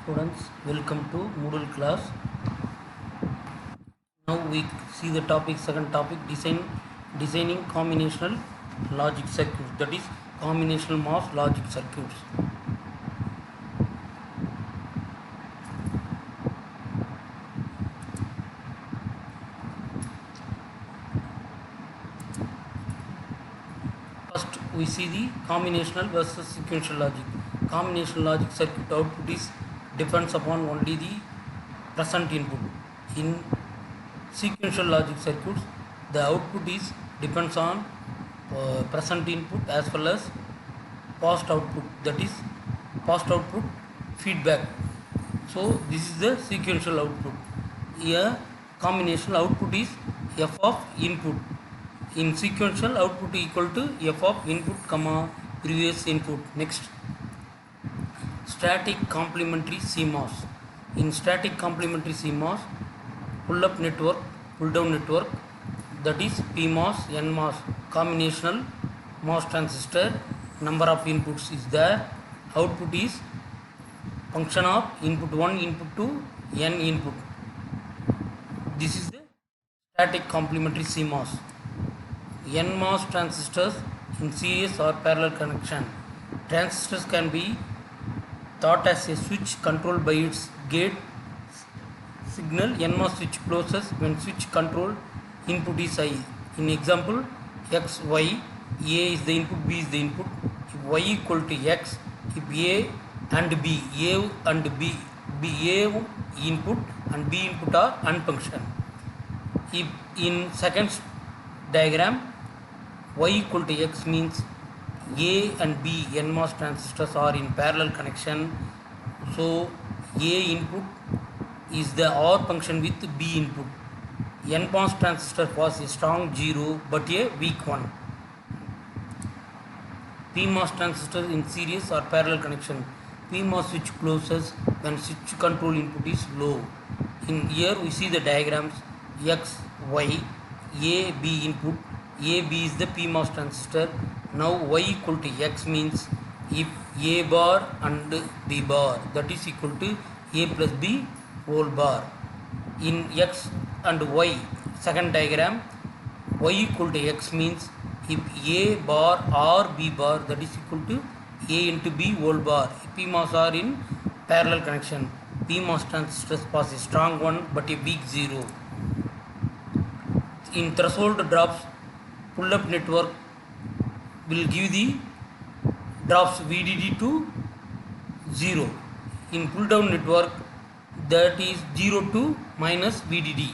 Students, welcome to Moodle class. Now we see the second topic, designing combinational logic circuits, that is combinational MOS logic circuits. First we see the combinational versus sequential logic. Combinational logic circuit output depends upon only the present input. In sequential logic circuits, the output depends on present input as well as past output, that is past output feedback. So this is the sequential output. Here combinational output is f of input. In sequential, output equal to f of input comma previous input. Next, static complementary CMOS. In static complementary CMOS, pull-up network, pull-down network, that is PMOS, NMOS, combinational MOS transistor, number of inputs is there, output is function of input 1, input 2, n input. This is the static complementary CMOS. NMOS transistors in series or parallel connection. Transistors can be thought as a switch controlled by its gate signal. NMOS switch closes when switch control input is I. In example, X, Y, A is the input, B is the input. If Y equal to X, if A and B, A and B, A input and B input are unfunctional. If in second diagram, Y equal to X means A and B NMOS transistors are in parallel connection. So A input is the OR function with B input. NMOS transistor was a strong 0 but a weak 1. PMOS transistor in series or parallel connection. PMOS switch closes when switch control input is low. In here we see the diagrams X, Y, A, B input. A, B is the PMOS transistor. Now Y equal to X means if A bar and B bar, that is equal to A plus B whole bar. In X and Y second diagram, Y equal to X means if A bar or B bar, that is equal to A into B whole bar. PMOS are in parallel connection. PMOS transistors pass a strong 1 but a weak 0. In threshold drops, pull-up network will give the drops VDD to 0. In pull-down network, that is 0 to minus VDD.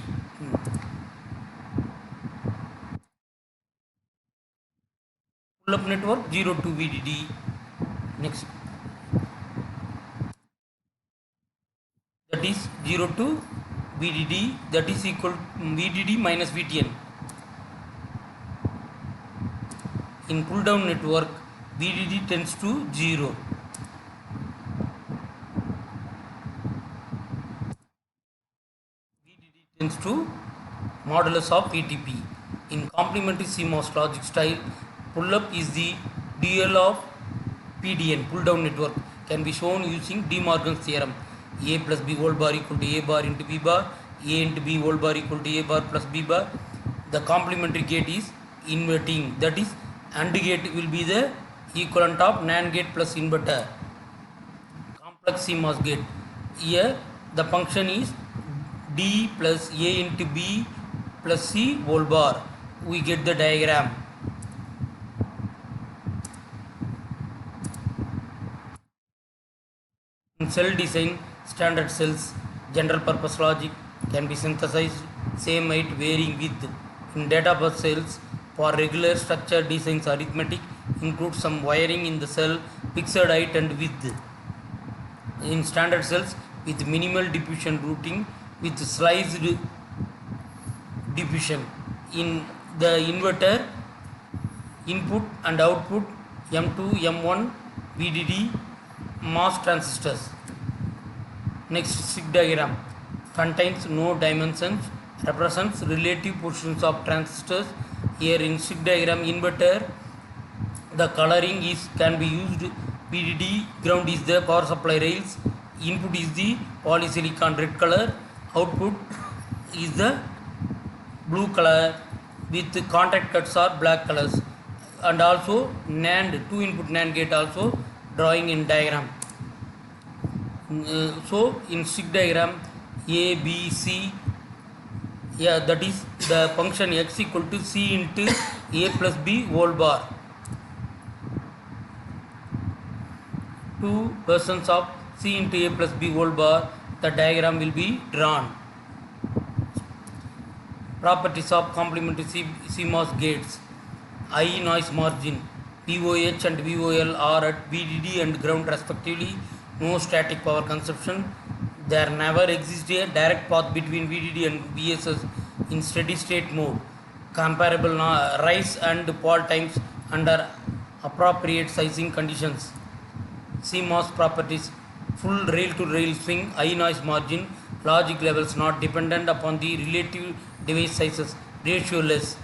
Pull-up network 0 to VDD. Next, that is 0 to VDD, that is equal to VDD minus VTN. In pull down network, VDD tends to 0. VDD tends to modulus of VTP. In complementary CMOS logic style, pull up is the dual of PDN, pull down network, can be shown using De Morgan's theorem. A plus B whole bar equal to A bar into B bar, A into B whole bar equal to A bar plus B bar. The complementary gate is inverting, that is AND gate will be the equivalent of NAND gate plus inverter. Complex CMOS gate. Here the function is D plus A into B plus C whole bar. We get the diagram. In cell design, standard cells, general purpose logic can be synthesized same height varying width. In data bus cells, for regular structure designs, arithmetic includes some wiring in the cell, fixed height and width. In standard cells with minimal diffusion routing with sliced diffusion. In the inverter, input and output M2, M1, VDD, MOS transistors. Next, SIG diagram contains no dimensions, represents relative positions of transistors. Here in SIG diagram, inverter, the coloring can be used VDD, ground is the power supply rails, input is the polysilicon red color, output is the blue color with contact cuts are black colors, and also NAND 2 input NAND gate also drawing in diagram. So in stick diagram A B C, yeah, that is the function x equal to c into a plus b whole bar. Two versions of c into a plus b whole bar, the diagram will be drawn. Properties of complementary CMOS gates. High noise margin, VOH and VOL are at VDD and ground respectively. No static power consumption. There never exists a direct path between VDD and VSS in steady state mode. Comparable rise and fall times under appropriate sizing conditions. CMOS properties: full rail to rail swing, high noise margin, logic levels not dependent upon the relative device sizes, ratio less,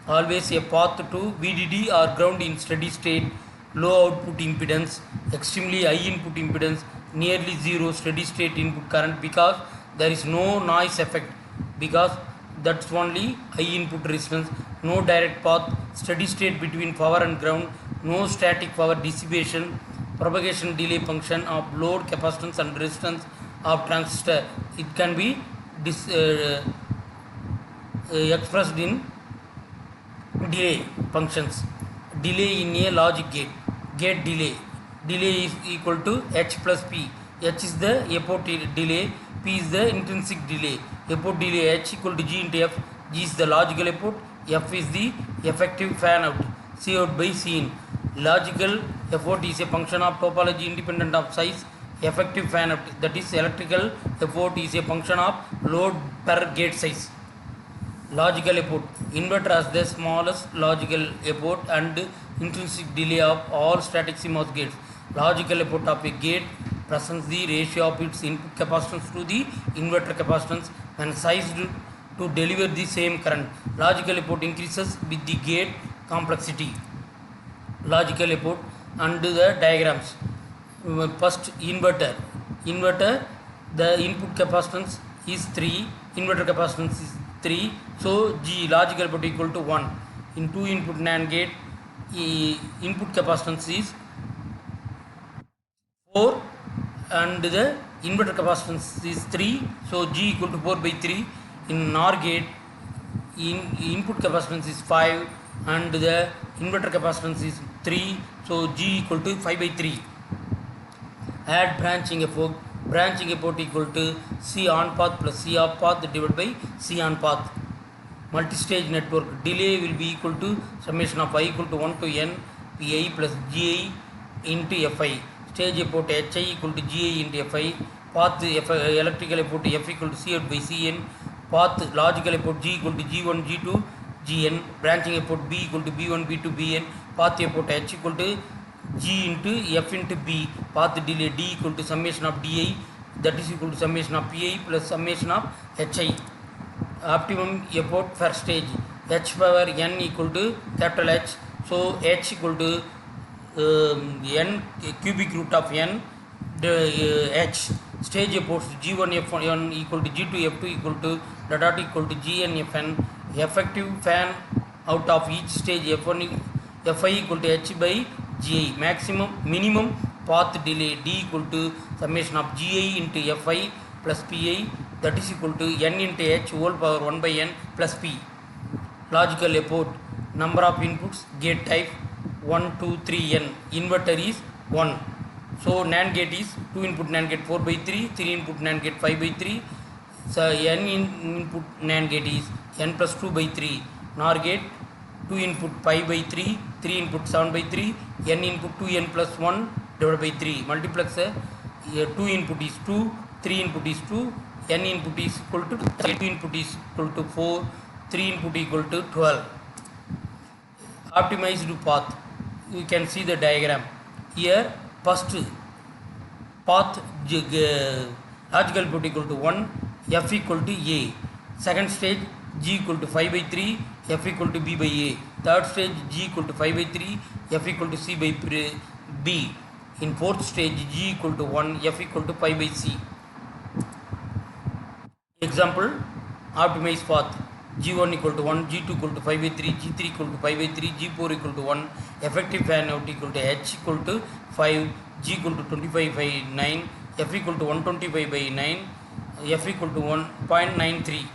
always a path to VDD or ground in steady state, low output impedance, extremely high input impedance, nearly zero steady state input current because there is no noise effect, because that's only high input resistance, no direct path, steady state between power and ground, no static power dissipation, propagation delay function of load, capacitance and resistance of transistor. It can be expressed in delay functions. Delay in a logic gate. Gate delay is equal to h plus p. H is the epoch delay, p is the intrinsic delay. Epoch delay h equal to g into f. G is the logical epoch, f is the effective fan out, C out by C in. Logical effort is a function of topology independent of size. Effective fan out, that is electrical effort, is a function of load per gate size. Logical effort. Inverter has the smallest logical effort and intrinsic delay of all static CMOS gates. Logical effort of a gate presents the ratio of its input capacitance to the inverter capacitance when sized to deliver the same current. Logical effort increases with the gate complexity. Logical effort and the diagrams. First, inverter. The input capacitance is 3, inverter capacitance is 3, so G logical effort equal to 1. In 2 input NAND gate, input capacitance is 4 and the inverter capacitance is 3, so G equal to 4 by 3. In NOR gate, input capacitance is 5 and the inverter capacitance is 3, so G equal to 5 by 3. Add branching effort. Branching effort equal to C on path plus C off path divided by C on path. Multi-stage network. Delay will be equal to summation of I equal to 1 to n Pi plus Gi into Fi. Stage effort Hi equal to Gi into Fi. Path electrical effort F equal to C out by Cn. Path logical effort G equal to G1 G2 Gn. Branching effort B equal to B1 B2 Bn. Path effort H equal to G into F into B. Path delay D equal to summation of Di, that is equal to summation of Pi plus summation of Hi. Optimum effort per stage H power n equal to capital H, so H equal to n cubic root of n H. Stage efforts G1 F1 equal to G2 F2 equal to dot equal to Gn Fn. Effective fan out of each stage F1 Fi equal to H by Gi. Minimum path delay D equal to summation of Gi into Fi plus Pi, that is equal to n into H whole power 1 by n plus P. Logical effort. Number of inputs, gate type 1, 2, 3 n. Inverter is 1. So NAND gate is 2 input NAND gate 4 by 3, 3 input NAND gate 5 by 3. So n input NAND gate is n plus 2 by 3. NOR gate 2 input pi by 3, 3 input 7 by 3, n input 2n plus 1 divided by 3. Multiplexer 2 input is 2, 3 input is 2, n input is equal to 3, 2 input is equal to 4, 3 input equal to 12. Optimized path. You can see the diagram. Here first path logical input equal to 1, F equal to A. Second stage G equal to 5 by 3, F equal to B by A. Third stage G equal to 5 by 3, F equal to C by B. In fourth stage, G equal to 1, F equal to pi by C. Example, optimize path. G1 equal to 1, G2 equal to 5 by 3, G3 equal to 5 by 3, G4 equal to 1, effective fan out equal to H equal to 5, G equal to 25 by 9, F equal to 125 by 9, F equal to 1.93.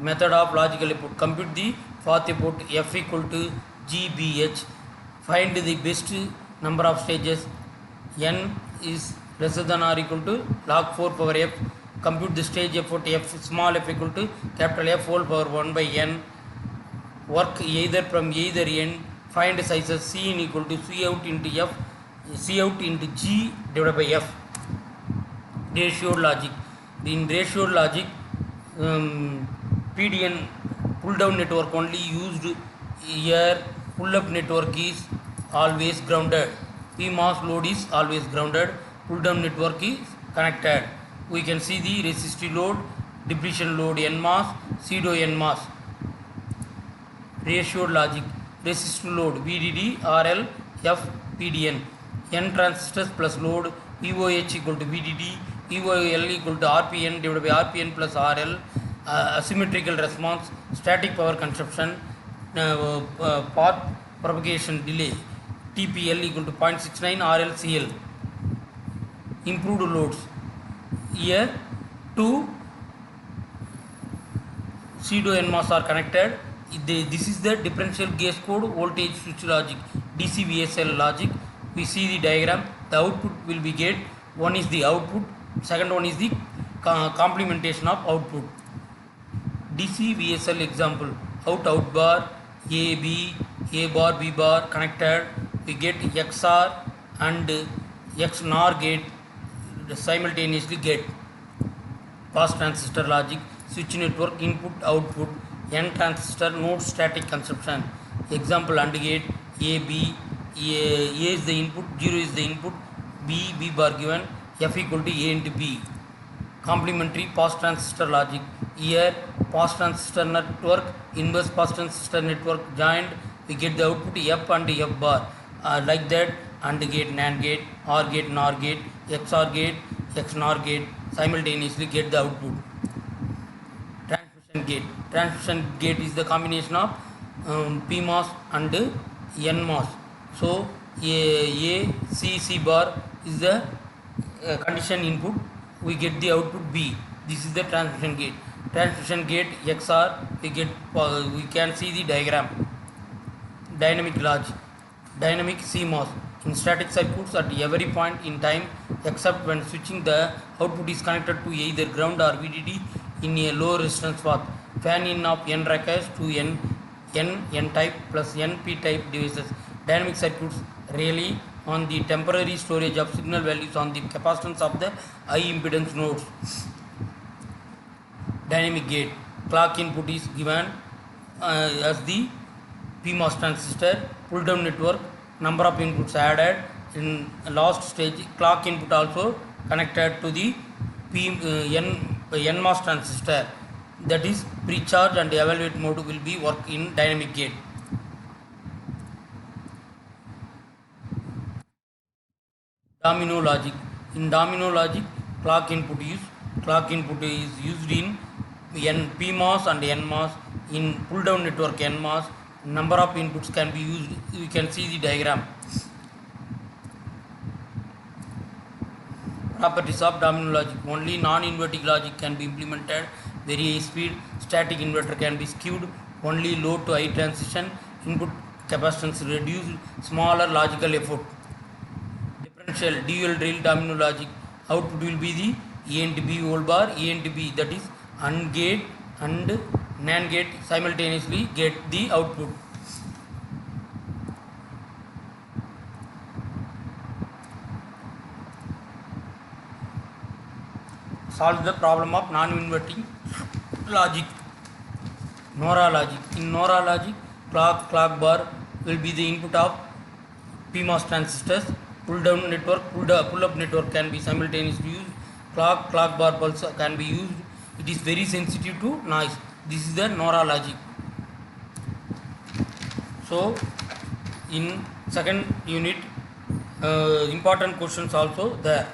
Method of logical input. Compute the path input F equal to GBH. Find the best number of stages. N is lesser than or equal to log 4 power F. Compute the stage effort F, small f equal to capital F whole power 1 by N. Work either from either end. Find sizes C in equal to C out into F, C out into G divided by F. Ratio logic. In ratio logic, PDN pull down network only used here. Pull up network is always grounded. PMOS load is always grounded. Pull down network is connected. We can see the resistive load, depletion load NMOS, pseudo NMOS. Ratio logic. Resistive load VDD RL F PDN. N transistors plus load VOH equal to VDD, VOL equal to RPN divided by RPN plus RL. Asymmetrical response, static power consumption, path propagation delay, TPL equal to 0.69 RLCL. Improved loads. Here two pseudo NMOS are connected. This is the differential gas code voltage switch logic, DC VSL logic. We see the diagram. The output will be gate. One is the output, second one is the complementation of output. DC VSL example, out bar, A bar, B bar connected. We get XR and X NOR gate simultaneously get. Pass transistor logic, switch network input output, N transistor node static consumption. Example, AND gate, A is the input, 0 is the input, B bar given, F equal to A into B. Complementary pass transistor logic. Here pass transistor network, inverse pass transistor network joined, we get the output F and F bar. Like that, AND gate, NAND gate, OR gate, NOR gate, XOR gate, X NOR gate simultaneously get the output. Transmission gate. Transmission gate is the combination of PMOS and NMOS. So C bar is the condition input. We get the output B. This is the transmission gate. Transmission gate XR. We can see the diagram. Dynamic logic. Dynamic CMOS. In static circuits, at every point in time except when switching, the output is connected to either ground or VDD in a low resistance path. Fan in of N requires to N type plus NP type devices. Dynamic circuits rely on the temporary storage of signal values on the capacitance of the high impedance nodes. Dynamic gate. Clock input is given as the PMOS transistor. Pull down network, number of inputs added. In last stage, clock input also connected to the NMOS transistor. That is pre-charge and evaluate mode will be work in dynamic gate. Domino logic. In domino logic, clock input is used in PMOS and NMOS. In pull down network NMOS, number of inputs can be used. You can see the diagram. Properties of domino logic. Only non-inverting logic can be implemented. Very high speed. Static inverter can be skewed. Only low to high transition. Input capacitance reduced. Smaller logical effort. Differential dual rail domino logic. Output will be the A and B whole bar, A and B, that is AND gate and NAND gate simultaneously get the output. Solve the problem of non-inverting logic. NORA logic. In NORA logic, clock bar will be the input of PMOS transistors. Pull down network, pull up network can be simultaneously used. Clock bar pulse can be used. It is very sensitive to noise. This is the NORA logic. So in second unit Important questions also there.